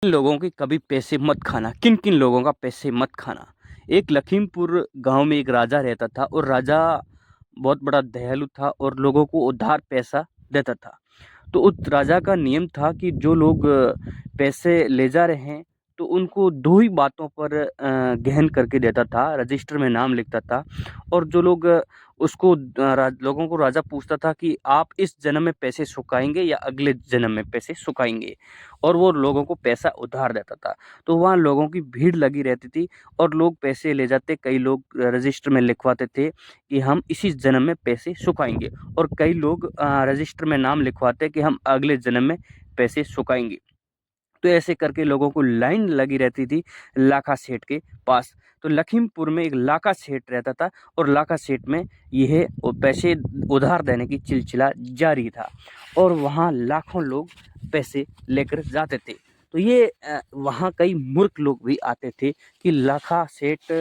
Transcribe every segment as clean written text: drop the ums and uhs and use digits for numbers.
किन लोगों के कभी पैसे मत खाना, किन-किन लोगों का पैसे मत खाना। एक लखीमपुर गाँव में एक राजा रहता था और राजा बहुत बड़ा दयालु था और लोगों को उधार पैसा देता था। तो उस राजा का नियम था कि जो लोग पैसे ले जा रहे हैं, तो उनको 2 ही बातों पर गहन करके देता था, रजिस्टर में नाम लिखता था और जो लोग उसको लोगों को राजा पूछता था कि आप इस जन्म में पैसे चुकाएँगे या अगले जन्म में पैसे चुकाएँगे? और वो लोगों को पैसा उधार देता था। तो वहाँ लोगों की भीड़ लगी रहती थी और लोग पैसे ले जाते, कई लोग रजिस्टर में लिखवाते थे कि हम इसी जन्म में पैसे चुकाएँगे और कई लोग रजिस्टर में नाम लिखवाते कि हम अगले जन्म में पैसे चुकाएँगे। तो ऐसे करके लोगों को लाइन लगी रहती थी लाखा सेठ के पास। तो लखीमपुर में एक लाखा सेठ रहता था और लाखा सेठ में यह पैसे उधार देने की सिलसिला जारी था और वहाँ लाखों लोग पैसे लेकर जाते थे। तो ये वहाँ कई मूर्ख लोग भी आते थे कि लाखा सेठ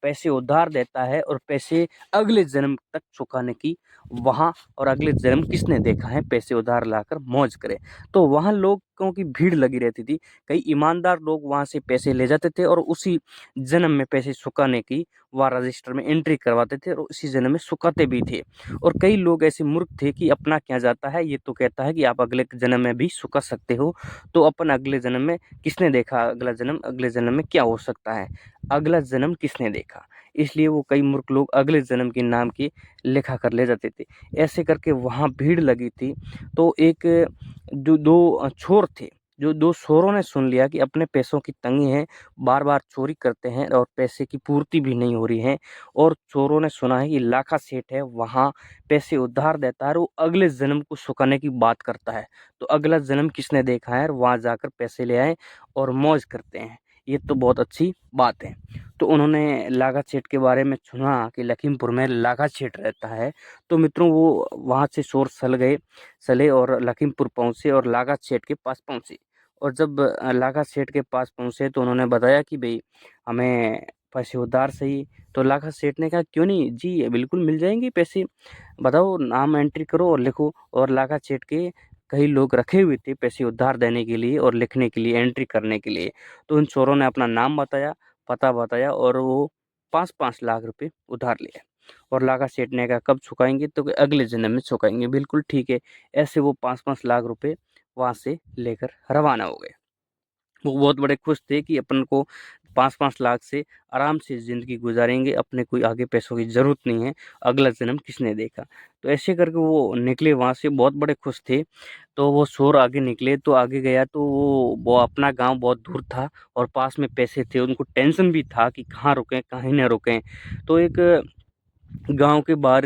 पैसे उधार देता है और पैसे अगले जन्म तक चुकाने की वहाँ और अगले जन्म किसने देखा है पैसे उधार लाकर मौज करे। तो वहाँ लोगों की भीड़ लगी रहती थी। कई ईमानदार लोग वहाँ से पैसे ले जाते थे और उसी जन्म में पैसे चुकाने की वहाँ रजिस्टर में एंट्री करवाते थे और उसी जन्म में चुकाते भी थे। और कई लोग ऐसे मूर्ख थे कि अपना क्या जाता है, ये तो कहता है कि आप अगले जन्म में भी चुका सकते हो। तो अपन अगले जन्म में किसने देखा अगले जन्म में क्या हो सकता है? अगला जन्म किसने देखा? इसलिए वो कई मूर्ख लोग अगले जन्म के नाम की लिखा कर ले जाते थे। ऐसे करके वहाँ भीड़ लगी थी। तो एक जो 2 छोर थे, जो 2 छोरों ने सुन लिया कि अपने पैसों की तंगी है, बार-बार चोरी करते हैं और पैसे की पूर्ति भी नहीं हो रही है और चोरों ने सुना है कि लाखा सेठ है, वहाँ पैसे उधार देता है और वो अगले जन्म को चुकाने की बात करता है। तो अगला जन्म किसने देखा है और वहाँ जाकर पैसे ले आएँ और मौज करते हैं। ये तो बहुत अच्छी बात है। तो उन्होंने लाखा सेठ के बारे में सुना कि लखीमपुर में लाखा सेठ रहता है। तो मित्रों वो वहाँ से शोर चले और लखीमपुर पहुँचे और लाखा सेठ के पास पहुँचे। और जब लाखा सेठ के पास पहुँचे तो उन्होंने बताया कि भई हमें पैसे उधार चाहिए। तो लाखा सेठ ने कहा क्यों नहीं? जी बिल्कुल मिल जाएँगे पैसे। बताओ नाम एंट्री करो और लिखो। और लाखा सेठ के कई लोग रखे हुए थे पैसे उधार देने के लिए और लिखने के लिए, एंट्री करने के लिए। तो उन चोरों ने अपना नाम बताया, पता बताया और वो 5-5 लाख रुपए उधार लिए। और लाखा सेठ ने कहा कब चुकाएँगे? तो कि अगले जन्म में चुकाएँगे। बिल्कुल ठीक है। ऐसे वो 5-5 लाख रुपए वहाँ से लेकर रवाना हो गए। वो बहुत बड़े खुश थे कि अपन को 5-5 लाख से आराम से ज़िंदगी गुज़ारेंगे, अपने कोई आगे पैसों की ज़रूरत नहीं है, अगला जन्म किसने देखा। तो ऐसे करके वो निकले वहाँ से बहुत बड़े खुश थे। तो वो चोर आगे निकले तो आगे गया तो वो अपना गाँव बहुत दूर था और पास में पैसे थे, उनको टेंशन भी था कि कहाँ रुकें, कहीं ना रुकें। तो एक गाँव के बाहर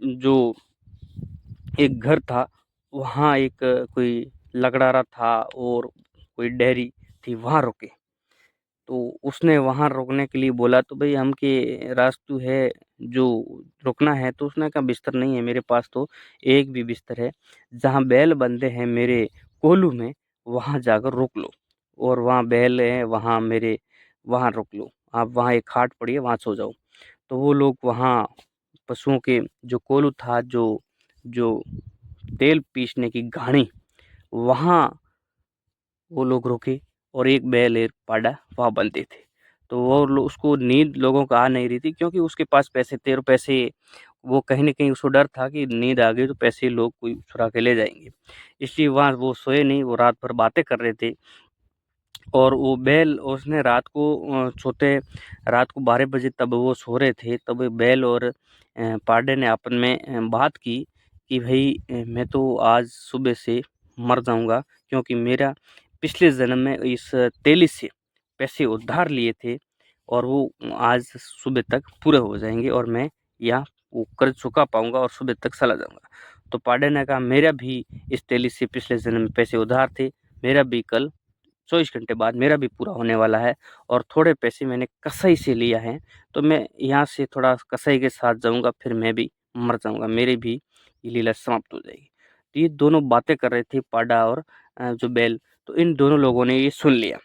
जो एक घर था, वहाँ एक कोई लगड़ारा था और कोई डेयरी थी, वहाँ रुके। तो उसने वहाँ रुकने के लिए बोला तो भई हमके रास्तू है जो रुकना है, तो उसने कहा बिस्तर नहीं है मेरे पास तो एक भी बिस्तर है, जहाँ बैल बंधे हैं मेरे कोल्हू में, वहाँ जाकर रुक लो। और वहाँ बैल हैं, वहाँ रुक लो। आप वहाँ एक खाट पड़ी है, वहाँ सो जाओ। तो वो लोग वहाँ पशुओं के जो कोल्हू था, जो तेल पीसने की घानी, वहाँ वो लोग रुके और एक बैल, एक पाडा वहाँ बंधे थे। तो वो उसको नींद लोगों को आ नहीं रही थी क्योंकि उसके पास पैसे थे और पैसे वो कहीं न कहीं उसको डर था कि नींद आ गई तो पैसे लोग कोई चुरा के ले जाएँगे। इसलिए वहाँ वो सोए नहीं, वो रात भर बातें कर रहे थे। और वो बैल उसने रात को 12 बजे तब वो सो रहे थे, तब बैल और पांडे ने आपस में बात की कि भई मैं तो आज सुबह से मर जाऊँगा क्योंकि मेरा पिछले जन्म में इस तेली से पैसे उधार लिए थे और वो आज सुबह तक पूरे हो जाएँगे और मैं या वो कर्ज़ चुका पाऊँगा और सुबह तक चला जाऊँगा। तो पांडे ने कहा मेरा भी इस तेली से पिछले जन्म में पैसे उधार थे, मेरा भी कल 24 घंटे बाद मेरा भी पूरा होने वाला है और थोड़े पैसे मैंने कसाई से लिया है, तो मैं यहाँ से थोड़ा कसाई के साथ जाऊँगा, फिर मैं भी मर जाऊँगा, मेरी भी ये लीला समाप्त हो जाएगी। तो ये दोनों बातें कर रहे थे पाडा और जो बैल। तो इन दोनों लोगों ने ये सुन लिया।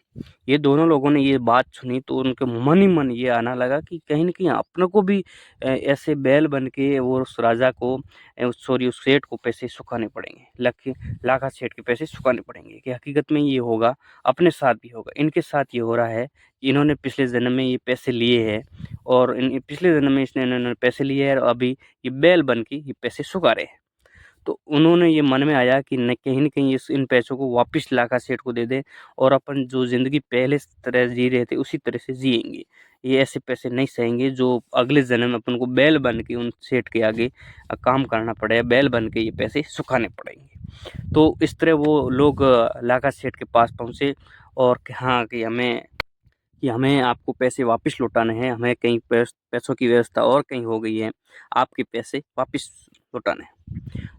ये दोनों लोगों ने ये बात सुनी तो उनके मन ही मन ये आना लगा कि कहीं न कहीं अपने को भी ऐसे बैल बन के वो उस राजा को सॉरी उस सेठ को पैसे चुकाने पड़ेंगे। लाखा सेठ के पैसे चुकाने पड़ेंगे कि हकीकत में ये होगा, अपने साथ भी होगा। इनके साथ ये हो रहा है कि इन्होंने पिछले जन्म में ये पैसे लिए हैं और इन पिछले जन्म में इन्होंने पैसे लिए हैं और अभी ये बैल बन के ये पैसे चुका रहे हैं। तो उन्होंने ये मन में आया कि न कहीं न कहीं इन पैसों को वापस लाखा सेठ को दे दें और अपन जो ज़िंदगी पहले तरह जी रहे थे उसी तरह से जिएँगे। ये ऐसे पैसे नहीं सहेंगे जो अगले जन्म में अपन को बैल बन के उन सेठ के आगे काम करना पड़े, बैल बन के ये पैसे चुकाने पड़ेंगे। तो इस तरह वो लोग लाखा सेठ के पास पहुँचे और कि हाँ, कि हमें आपको पैसे वापस लौटाने हैं, हमें कहीं पैसों की व्यवस्था और कहीं हो गई है, आपके पैसे वापस लौटाने हैं।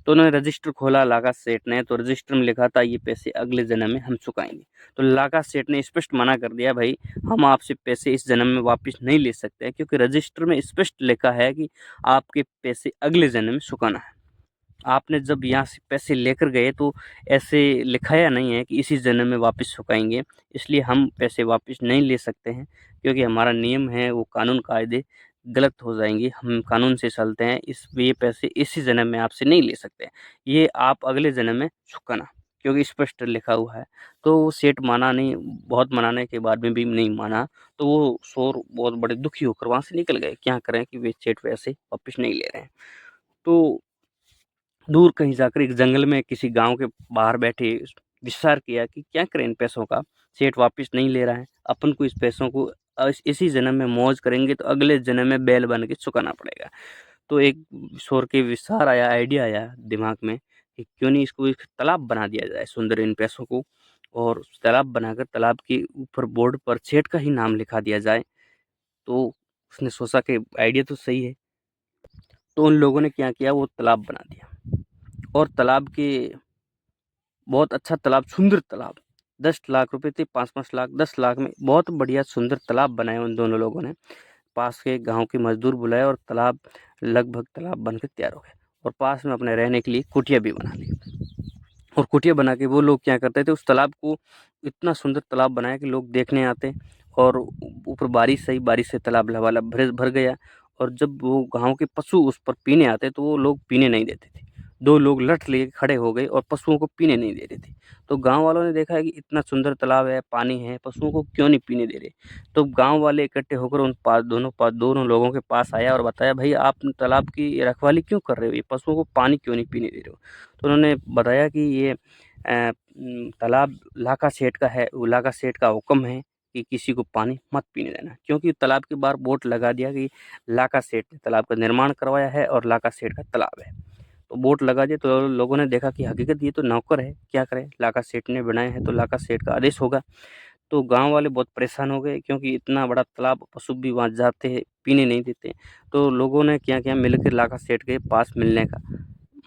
तो उन्होंने रजिस्टर खोला लागा सेठ ने, तो रजिस्टर में लिखा था ये पैसे अगले जन्म में हम चुकाएँगे। तो लागा सेठ ने स्पष्ट मना कर दिया, भाई हम आपसे पैसे इस जन्म में वापस नहीं ले सकते हैं क्योंकि रजिस्टर में स्पष्ट लिखा है कि आपके पैसे अगले जन्म में चुकाना है। आपने जब यहाँ से पैसे लेकर गए तो ऐसे लिखाया नहीं है कि इसी जन्म में वापस चुकाएँगे, इसलिए हम पैसे वापस नहीं ले सकते हैं क्योंकि हमारा नियम है वो कानून कायदे गलत हो जाएँगे, हम कानून से चलते हैं ये पैसे इसी जन्म में आपसे नहीं ले सकते हैं। ये आप अगले जन्म में चुकाना क्योंकि स्पष्ट लिखा हुआ है। तो वो सेठ माना नहीं, बहुत मनाने के बाद में भी नहीं माना, तो वो चोर बहुत बड़े दुखी होकर वहाँ से निकल गए। क्या करें कि वे सेठ पैसे वापस नहीं ले रहे हैं। तो दूर कहीं जाकर एक जंगल में किसी गाँव के बाहर बैठे विचार किया कि क्या करें इन पैसों का, सेठ वापस नहीं ले रहा है, अपन को इस पैसों को इसी जन्म में मौज करेंगे तो अगले जन्म में बैल बन के चुकाना पड़ेगा। तो एक ईश्वर के विचार आया, आइडिया आया दिमाग में कि क्यों नहीं इसको एक तालाब बना दिया जाए सुंदर इन पैसों को और तालाब बनाकर तालाब के ऊपर बोर्ड पर सेठ का ही नाम लिखा दिया जाए। तो उसने सोचा कि आइडिया तो सही है। तो उन लोगों ने क्या किया वो तालाब बना दिया और तालाब के बहुत अच्छा तालाब, सुंदर तालाब, 10 लाख रुपए थे, 5-5 लाख, 10 लाख में बहुत बढ़िया सुंदर तालाब बनाया उन दोनों लोगों ने। पास के गाँव के मज़दूर बुलाए और लगभग तालाब बनकर तैयार हो गया और पास में अपने रहने के लिए कुटिया भी बना ली। और कुटिया बना के वो लोग क्या करते थे, उस तालाब को इतना सुंदर तालाब बनाया कि लोग देखने आते और ऊपर बारिश आई, बारिश से तालाब लबालब भर गया और जब वो गाँव के पशु उस पर पीने आते तो वो लोग पीने नहीं देते थे। 2 लोग लठ लेके खड़े हो गए और पशुओं को पीने नहीं दे रहे थे। तो गाँव वालों ने देखा है कि इतना सुंदर तालाब है, पानी है, पशुओं को क्यों नहीं पीने दे रहे? तो गाँव वाले इकट्ठे होकर उन दोनों लोगों के पास आया और बताया, भई आप तालाब की रखवाली क्यों कर रहे हो? ये पशुओं को पानी क्यों नहीं पीने दे रहे हो? तो उन्होंने बताया कि ये तालाब लाखा सेठ का है, वो लाखा सेठ का हुक्म है कि किसी को पानी मत पीने देना क्योंकि तालाब के बाहर बोर्ड लगा दिया कि लाखा सेठ ने तालाब का निर्माण करवाया है और लाखा सेठ का तालाब है। तो बोर्ड लगा दिया तो लोगों ने देखा कि हकीकत ये तो नौकर है, क्या करें? लाखा सेठ ने बनाए हैं तो लाखा सेठ का आदेश होगा। तो गाँव वाले बहुत परेशान हो गए क्योंकि इतना बड़ा तालाब पशु भी वहाँ जाते हैं, पीने नहीं देते। तो लोगों ने क्या किया मिलकर लाखा सेठ के पास मिलने का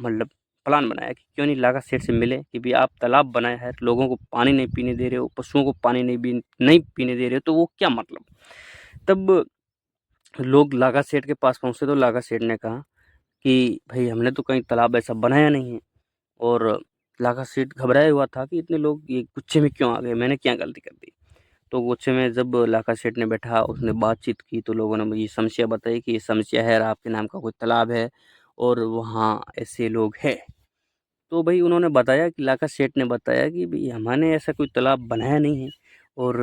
मतलब प्लान बनाया कि क्यों नहीं लाखा सेठ से मिले कि भई आप तालाब बनाया है, लोगों को पानी नहीं पीने दे रहे हो, पशुओं को पानी नहीं पीने दे रहे हो, तो वो क्या मतलब? तब लोग लाखा सेठ के पास पहुँचे तो लाखा सेठ ने कहा कि भई हमने तो कहीं तालाब ऐसा बनाया नहीं है और लाखा सेठ घबराया हुआ था कि इतने लोग ये गुस्से में क्यों आ गए, मैंने क्या गलती कर दी? तो गुस्से में जब लाखा सेठ ने बैठा, उसने बातचीत की तो लोगों ने मुझे समस्या बताई कि ये समस्या है, आपके नाम का कोई तालाब है और वहाँ ऐसे लोग हैं। तो भई उन्होंने बताया कि लाखा सेठ ने बताया कि भई हमने ऐसा कोई तालाब बनाया नहीं है और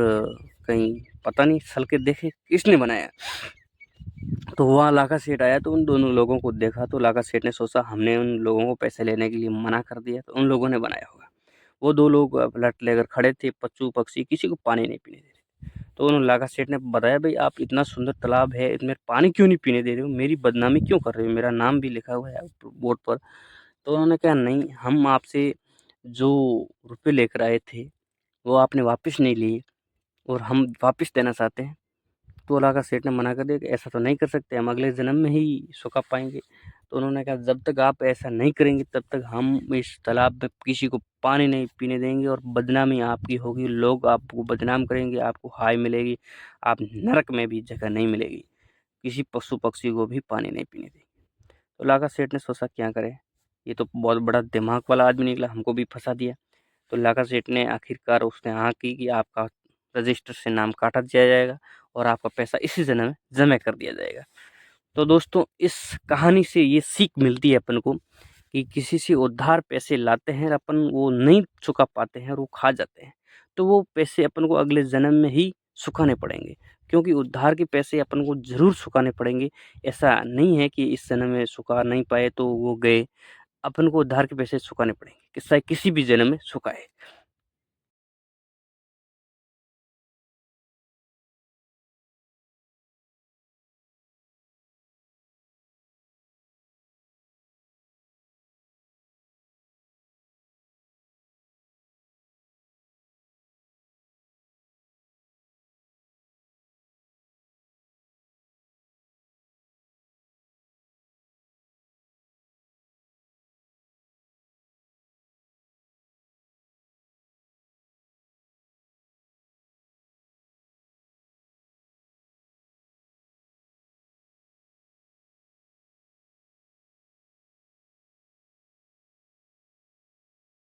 कहीं पता नहीं चल के देखें किसने बनाया। तो वहाँ लाखा सेठ आया तो उन दोनों लोगों को देखा तो लाखा सेठ ने सोचा हमने उन लोगों को पैसे लेने के लिए मना कर दिया तो उन लोगों ने बनाया होगा। वो 2 लोग लठ लेकर खड़े थे, पशु-पक्षी किसी को पानी नहीं पीने दे रहे। तो उन्होंने लाखा सेठ ने बताया भई आप इतना सुंदर तालाब है, इसमें पानी क्यों नहीं पीने दे रहे हो? मेरी बदनामी क्यों कर रहे हो? मेरा नाम भी लिखा हुआ है बोर्ड पर। तो उन्होंने कहा नहीं, हम आपसे जो रुपए लेकर आए थे, वो आपने वापस नहीं लिए और हम वापस देना चाहते हैं। तो लाखा सेठ ने मना कर दिया कि ऐसा तो नहीं कर सकते, हम अगले जन्म में ही चुका पाएँगे। तो उन्होंने कहा जब तक आप ऐसा नहीं करेंगे तब तक हम इस तालाब में किसी को पानी नहीं पीने देंगे और बदनामी आपकी होगी, लोग आपको बदनाम करेंगे, आपको हाय मिलेगी, आप नरक में भी जगह नहीं मिलेगी, किसी पशु-पक्षी को भी पानी नहीं पीने देंगे। तो लाखा सेठ ने सोचा क्या करें, ये तो बहुत बड़ा दिमाग वाला आदमी निकला, हमको भी फँसा दिया। तो लाखा सेठ ने आखिरकार उसने हाँ की कि आपका रजिस्टर से नाम काटा दिया जाएगा और आपका पैसा इसी जन्म में जमा कर दिया जाएगा। तो दोस्तों इस कहानी से ये सीख मिलती है अपन को कि किसी से उधार पैसे लाते हैं और अपन वो नहीं चुका पाते हैं और वो खा जाते हैं, तो वो पैसे अपन को अगले जन्म में ही चुकाने पड़ेंगे, क्योंकि उधार के पैसे अपन को ज़रूर चुकाने पड़ेंगे। ऐसा नहीं है कि इस जन्म में चुका नहीं पाए तो वो गए, अपन को उधार के पैसे चुकाने पड़ेंगे, चाहे किसी भी जन्म में चुकाए।